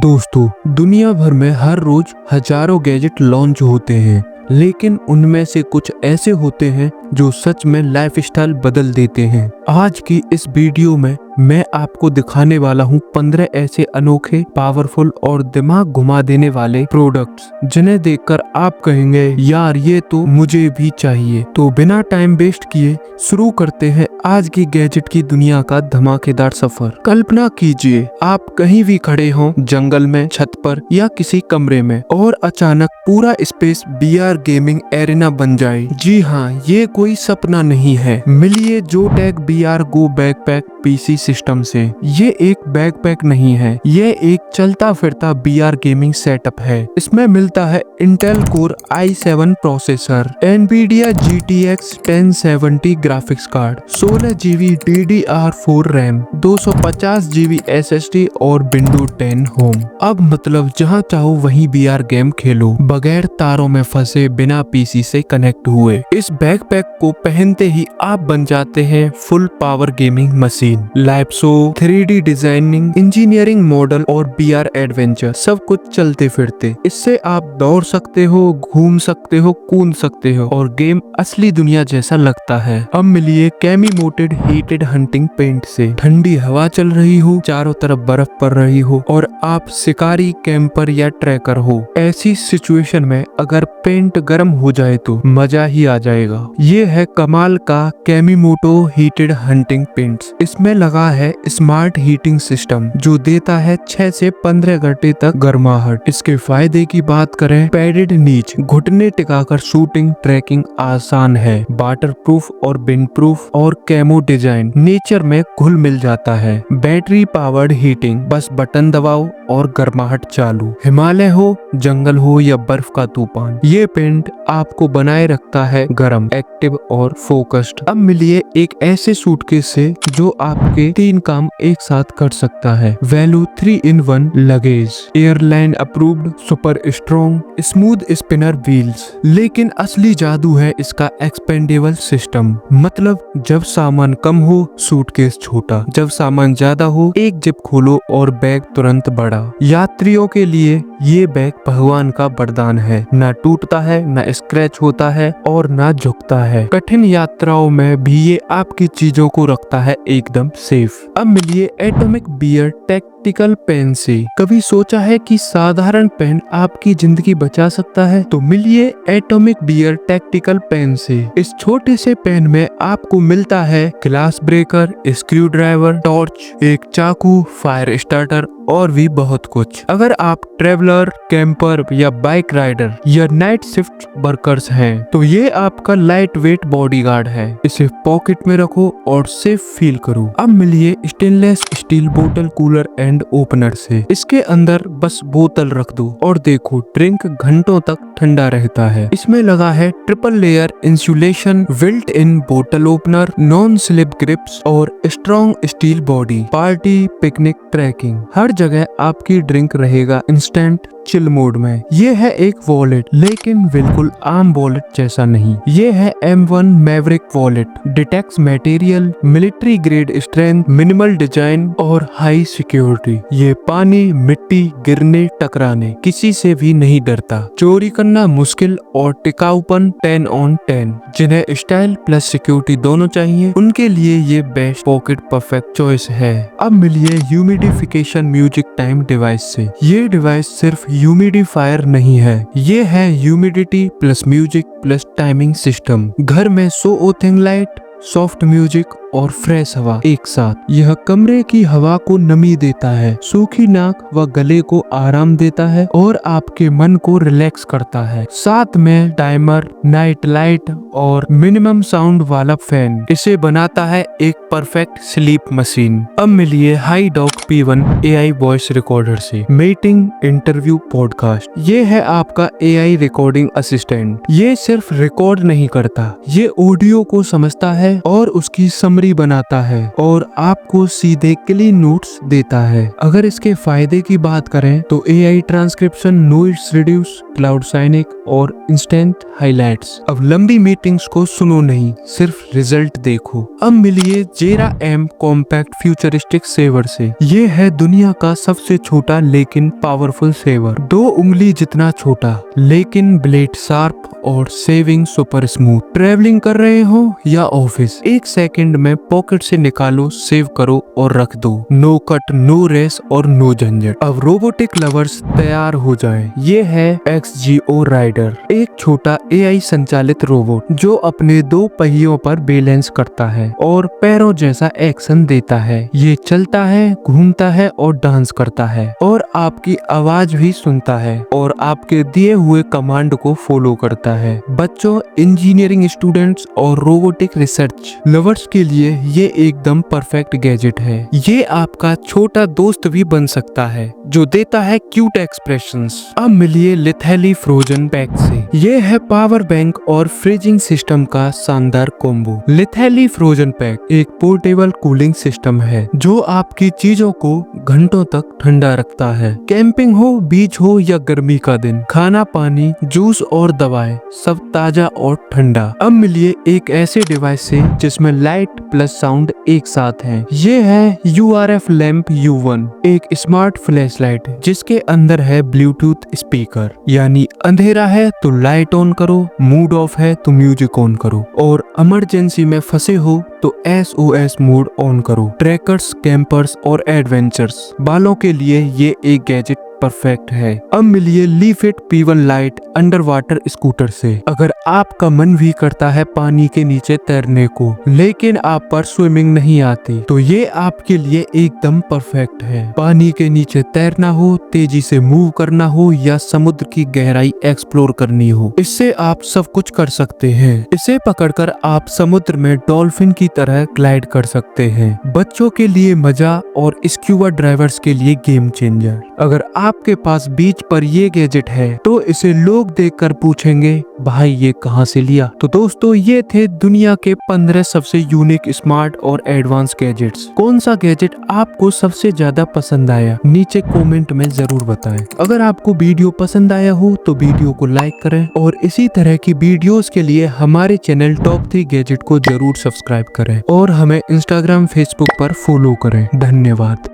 दोस्तों, दुनिया भर में हर रोज हजारों गैजेट लॉन्च होते हैं, लेकिन उनमें से कुछ ऐसे होते हैं जो सच में लाइफस्टाइल बदल देते हैं। आज की इस वीडियो में मैं आपको दिखाने वाला हूँ 15 ऐसे अनोखे, पावरफुल और दिमाग घुमा देने वाले प्रोडक्ट्स जिन्हें देखकर आप कहेंगे यार ये तो मुझे भी चाहिए। तो बिना टाइम वेस्ट किए शुरू करते हैं आज की गैजेट की दुनिया का धमाकेदार सफर। कल्पना कीजिए आप कहीं भी खड़े हों, जंगल में, छत पर या किसी कमरे में, और अचानक पूरा स्पेस VR गेमिंग एरिना बन जाए। जी हाँ, ये कोई सपना नहीं है। मिलिए जोटेक VR गो बैकपैक PC सिस्टम से। ये एक बैकपैक नहीं है, ये एक चलता फिरता VR गेमिंग सेटअप है। इसमें मिलता है Intel core i7 processor, NVIDIA GTX 1070 graphics card, 16GB DDR4 RAM, 250GB SSD और विंडो 10 होम। अब मतलब जहाँ चाहो वहीं VR गेम खेलो, बगैर तारों में फंसे, बिना PC से कनेक्ट हुए। इस बैकपैक को पहनते ही आप बन जाते हैं full power gaming machine. Live show, 3D designing, engineering model और VR एडवेंचर, सब कुछ चलते फिरते। इससे आप दौड़ सकते हो, घूम सकते हो, कूद सकते हो और गेम असली दुनिया जैसा लगता है। अब मिलिए कैमी मोटेड हीटेड हंटिंग पेंट से। ठंडी हवा चल रही हो, चारों तरफ बर्फ पड़ रही हो और आप शिकारी, कैंपर या ट्रैकर हो, ऐसी सिचुएशन में अगर पेंट गर्म हो जाए तो मजा ही आ जाएगा। ये है कमाल का कैमीमोटो हीटेड हंटिंग पेंट्स। इसमें लगा है स्मार्ट हीटिंग सिस्टम जो देता है 6 से 15 घंटे तक गर्माहट। इसके फायदे की बात करें, पैडेड नीच, घुटने टिकाकर शूटिंग ट्रैकिंग आसान है, वाटर प्रूफ और विंड प्रूफ और कैमो डिजाइन नेचर में घुल मिल जाता है। बैटरी पावर्ड हीटिंग, बस बटन दबाओ और गर्माहट चालू। हिमालय हो, जंगल हो या बर्फ का तूफान, ये पेंट आपको बनाए रखता है गर्म, एक्टिव और फोकस्ड। अब मिलिए एक ऐसे सूटकेस से जो आपके 3 काम एक साथ कर सकता है। Value 3-in-1 luggage, airline approved, super strong, smooth spinner wheels. लेकिन असली जादू है इसका एक्सपेंडेबल सिस्टम। मतलब जब सामान कम हो सूटकेस छोटा, जब सामान ज्यादा हो एक जिप खोलो और बैग तुरंत बड़ा। यात्रियों के लिए ये बैग भगवान का वरदान है, ना टूटता है, ना स्क्रैच होता है और ना झुकता है। कठिन यात्राओं में भी ये आपकी चीजों को रखता है एकदम सेफ। अब मिलिए एटॉमिक बियर टैक्टिकल पेन से। कभी सोचा है कि साधारण पेन आपकी जिंदगी बचा सकता है? तो मिलिए एटॉमिक बियर टैक्टिकल पेन से। इस छोटे से पेन में आपको मिलता है glass breaker, screw driver, torch, एक चाकू, फायर स्टार्टर और भी बहुत कुछ। अगर आप ट्रेवलर, कैंपर या बाइक राइडर या नाइट शिफ्ट वर्कर्स हैं तो ये आपका लाइट वेट बॉडीगार्ड है। इसे पॉकेट में रखो और सेफ फील करो। अब मिलिए स्टेनलेस स्टील बोतल कूलर एंड ओपनर से। इसके अंदर बस बोतल रख दो और देखो ड्रिंक घंटों तक ठंडा रहता है। इसमें लगा है triple layer insulation, built in बोतल ओपनर, नॉन स्लिप ग्रिप्स और strong steel body. Party, picnic, trekking, हर जगह आपकी ड्रिंक रहेगा इंस्टेंट चिल मोड में। ये है एक वॉलेट, लेकिन बिल्कुल आम वॉलेट जैसा नहीं। ये है M1 मैवरिक वॉलेट। डिटेक्स material, military grade strength, minimal design और हाई सिक्योरिटी। ये पानी, मिट्टी, गिरने, टकराने किसी से भी नहीं डरता। चोरी करना मुश्किल और टिकाऊपन 10 on 10। जिन्हें स्टाइल प्लस सिक्योरिटी दोनों चाहिए उनके लिए ये बेस्ट पॉकेट परफेक्ट चॉइस है। अब मिलिए ह्यूमिडिफिकेशन म्यूजिक टाइम डिवाइस से। ये डिवाइस सिर्फ ह्यूमिडिफायर नहीं है, ये है humidity plus music plus timing system. घर में सूथिंग लाइट, सॉफ्ट म्यूजिक और फ्रेश हवा एक साथ। यह कमरे की हवा को नमी देता है, सूखी नाक व गले को आराम देता है और आपके मन को रिलैक्स करता है। साथ में टाइमर, नाइट लाइट और मिनिमम साउंड वाला फैन इसे बनाता है एक परफेक्ट स्लीप मशीन। अब मिलिए हाईडॉक P1 AI वॉइस रिकॉर्डर से। मीटिंग, इंटरव्यू, पॉडकास्ट, ये है आपका AI रिकॉर्डिंग असिस्टेंट। ये सिर्फ रिकॉर्ड नहीं करता, ये ऑडियो को समझता है और उसकी समरी समरी बनाता है और आपको सीधे क्लीन नोट्स देता है। अगर इसके फायदे की बात करें तो AI transcription, noise reduce, cloud sync और इंस्टेंट हाइलाइट्स। अब लंबी मीटिंग्स को सुनो नहीं, सिर्फ रिजल्ट देखो। अब मिलिए जेरा M कॉम्पैक्ट फ्यूचरिस्टिक सेवर से। ये है दुनिया का सबसे छोटा लेकिन पावरफुल सेवर। 2 उंगली जितना छोटा लेकिन ब्लेड शार्प और सेविंग सुपर स्मूथ। ट्रेवलिंग कर रहे हो या ऑफिस, 1 सेकंड में पॉकेट से निकालो, सेव करो और रख दो। नो कट, नो रेस और नो झंझट। अब रोबोटिक लवर्स तैयार हो जाएं। ये है XGO राइडर, एक छोटा AI संचालित रोबोट जो अपने 2 पहियों पर बैलेंस करता है और पैरों जैसा एक्शन देता है। ये चलता है, घूमता है और डांस करता है और आपकी आवाज भी सुनता है और आपके दिए हुए कमांड को फॉलो करता है। बच्चों, इंजीनियरिंग स्टूडेंट्स और रोबोटिक रिसर्च लवर्स के लिए ये एकदम परफेक्ट गैजेट है। ये आपका छोटा दोस्त भी बन सकता है जो देता है क्यूट एक्सप्रेशंस। अब मिलिए लिथैली फ्रोजन पैक से। ये है पावर बैंक और फ्रीजिंग सिस्टम का शानदार कॉम्बो। लिथैली फ्रोजन पैक एक पोर्टेबल कूलिंग सिस्टम है जो आपकी चीजों को घंटों तक ठंडा रखता है। कैंपिंग हो, बीच हो या गर्मी का दिन, खाना, पानी, जूस और दवाएं सब ताजा और ठंडा। अब मिलिए एक ऐसे डिवाइस से जिसमें लाइट प्लस साउंड एक साथ है। ये है URF लैंप U1, एक स्मार्ट फ्लैश लाइट जिसके अंदर है ब्लूटूथ स्पीकर। यानी अंधेरा है तो लाइट ऑन करो, मूड ऑफ है तो म्यूजिक ऑन करो और इमरजेंसी में फंसे हो तो SOS मोड ऑन करो। ट्रैकर्स, कैंपर्स और एडवेंचर्स वालों के लिए ये एक गैजेट परफेक्ट है। अब मिलिए लीफिट P1 light under water scooter से। अगर आपका मन भी करता है पानी के नीचे तैरने को लेकिन आप पर स्विमिंग नहीं आती तो ये आपके लिए एकदम परफेक्ट है। पानी के नीचे तैरना हो, तेजी से मूव करना हो या समुद्र की गहराई एक्सप्लोर करनी हो, इससे आप सब कुछ कर सकते हैं। इसे पकड़कर आप समुद्र में डॉल्फिन की तरह ग्लाइड कर सकते हैं। बच्चों के लिए मजा और स्क्यूबा ड्राइवर्स के लिए गेम चेंजर। अगर आपके पास बीच पर ये गैजेट है तो इसे लोग देखकर पूछेंगे, भाई ये कहाँ से लिया? तो दोस्तों, ये थे दुनिया के 15 सबसे यूनिक, स्मार्ट और एडवांस गैजेट्स। कौन सा गैजेट आपको सबसे ज्यादा पसंद आया नीचे कमेंट में जरूर बताएं। अगर आपको वीडियो पसंद आया हो तो वीडियो को लाइक करें और इसी तरह की वीडियोस के लिए हमारे चैनल टॉप 3 गैजेट को जरूर सब्सक्राइब करें और हमें इंस्टाग्राम, फेसबुक पर फॉलो करें। धन्यवाद।